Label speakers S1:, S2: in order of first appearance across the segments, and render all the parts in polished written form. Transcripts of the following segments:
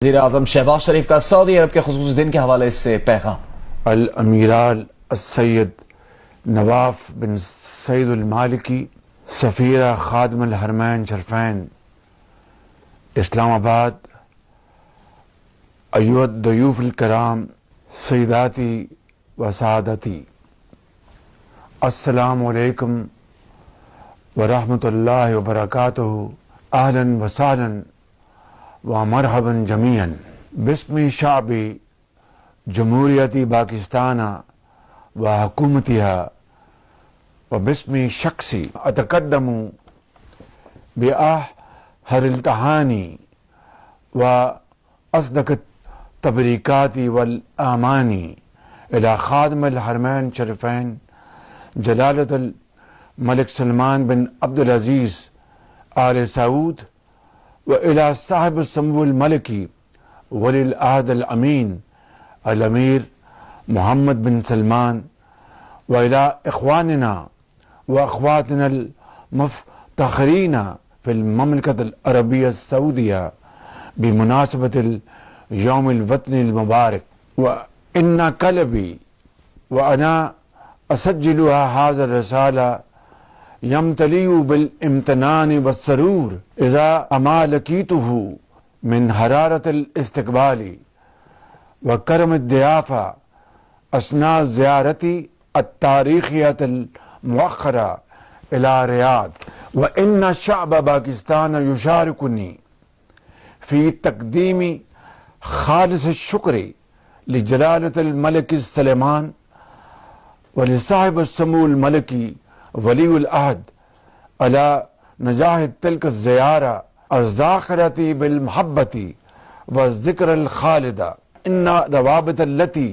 S1: वज़ीर-ए-आज़म शहबाज शरीफ का सऊदी अरब के खुसूसी दिन के हवाले से पैगाम।
S2: अल अमीराल सैयद नवाफ बिन सईद अल मालिकी सफ़ीरा खादिम अल हरमैन शरफैन इस्लामाबाद, अय्युहद दयूफ अल कराम सईदाती व सादती, अस्सलामु अलैकुम व रहमतुल्लाहि व बरकातुहू, अहलन व सहलन व मरहबन जमीअन। बिस्मि शाबी जमहूरियती पाकिस्ताना व हुकूमतिहा व बिस्मि शख्सी अतकद्दमु बिअहर इल्तहानी व अस्दक़त तबरीकाती वल आमानी इला खादिम अल हरमैन शरीफैन जलालत अल मलिक सलमान बिन अब्दुल अजीज़ आल सऊद व इला साहिब सम्मुल मलिकी वलिल अहद अल अमीन अल अमीर मोहम्मद बिन सलमान व इला इख्वानिना व अख्वातिना अल मुफ्तखरीना फिल ममलकत अल अरबिया सऊदिया बिमुनासबतिल यौमिल वतनिल मुबारक व इन्ना कलबी व अना असज्जिलुहा हाज़िर रसाला यमतलियु बिल इम्तनान व सरूर इज़ा अमा लकीतुहु मिन हरारतिल इस्तिक़बाली व करम दियाफ़ा असना ज़ियारती अत्तारीख़ियतिल मुअख़्ख़रा इला रियाद व इन्ना शअब पाकिस्तान युशारिकुनी फ़ी तक़दीमी ख़ालिस शुक्री लिजलालतिल मलिक सलेमान व लिसाहिब सम्मुल मलिकी वलीउल अहद अला नजाह तिल्क ज़ियारा अज़्ज़ाख़िरती बिल मुहब्बती व ज़िक्र अल ख़ालिदा इन्ना रवाबित लती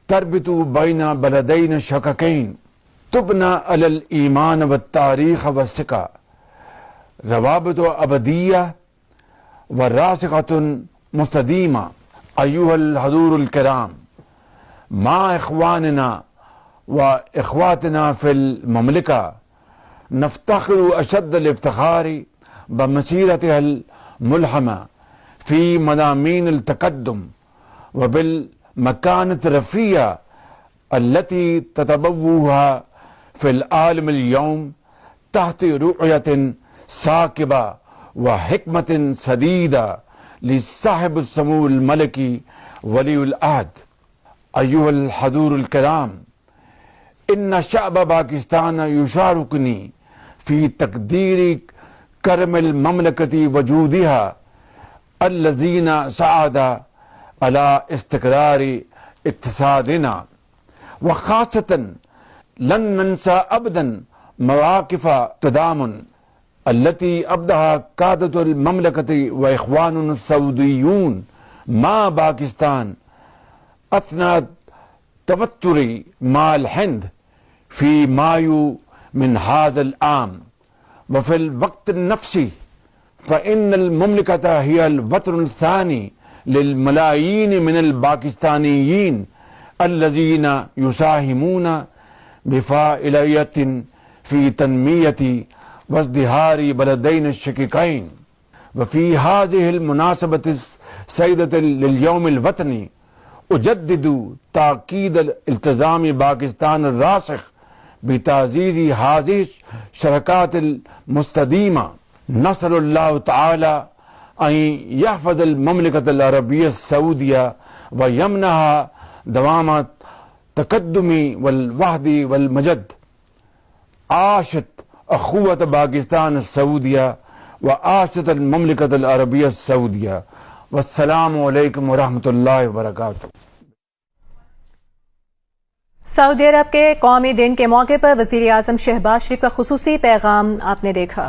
S2: तरबितु बैना बलदैन शककैन तुबना अलल ईमान व तारीख़ व सिका रवाबित अबदिया व रासिख़तुन मुस्तदीमा। अय्युहल हज़ूरुल किराम, मा इख्वानिना व इख्वातिना फिल ममलिका नफ्तखिरु अशद्दल इफ्तिखारी बमसीरतिहल मुल्हमा फ़ी मदामीनिल तक़द्दुम व बिल मकानत रफ़िया अल्लती ततबव्वुहा फिल आलमिल यौम तहत रुअयतिन साकिबा व हिकमतिन सदीदा लिसाहिब सम्मुल मलिकी वलीउल अहद। अय्युहल हज़ूरुल किराम, इन्ना शअब पाकिस्तान युशारिकुनी फ़ी तक़दीरी करमिल ममलकती वजूदिहा अल्लज़ीना सअदा अला इस्तिक़रारी इक़्तिसादिना व ख़ासतन लन नंसा अबदन मवाक़िफ़ तदामुन अल्लती अब्दहा क़ादतुल ममलकती व इख़वानुन सऊदियून मा पाकिस्तान अथना तवत्तुरी माल हिंद फ़ी मायू मिन हाज़ल आम व फ़िल वक्त नफ़्सी फ़इन्नल मुमलिकता हियल वतनुल सानी लिल मलायीन मिनल पाकिस्तानीयीन अल्लज़ीना युसाहिमूना बिफ़ाइलियतिन फ़ी तन्मियति वज़्दिहारी बलदैन शकीकैन व फ़ी हाज़िहिल मुनासबति सईदति लिल यौमिल वतनी उजद्दिदु ताक़ीदल इल्तिज़ामी पाकिस्तान रासिख़ बिताज़ीज़ी हाज़िह शरकातिल मुस्तदीमा। नसअलुल्लाह तआला अन यहफ़ज़ल ममलिकतल अरबिया सऊदिया व यमनहा दवामा तक़द्दुमी वल वहदी वल मजद। आशत अख़ुवत पाकिस्तान सऊदिया व आशत अल ममलिकतल अरबिया सऊदिया। वस्सलामु अलैकुम व रहमतुल्लाहि व बरकातुहू।
S3: सऊदी अरब के कौमी दिन के मौके पर वज़ीर-ए-आज़म शहबाज शरीफ का खुसूसी पैगाम आपने देखा।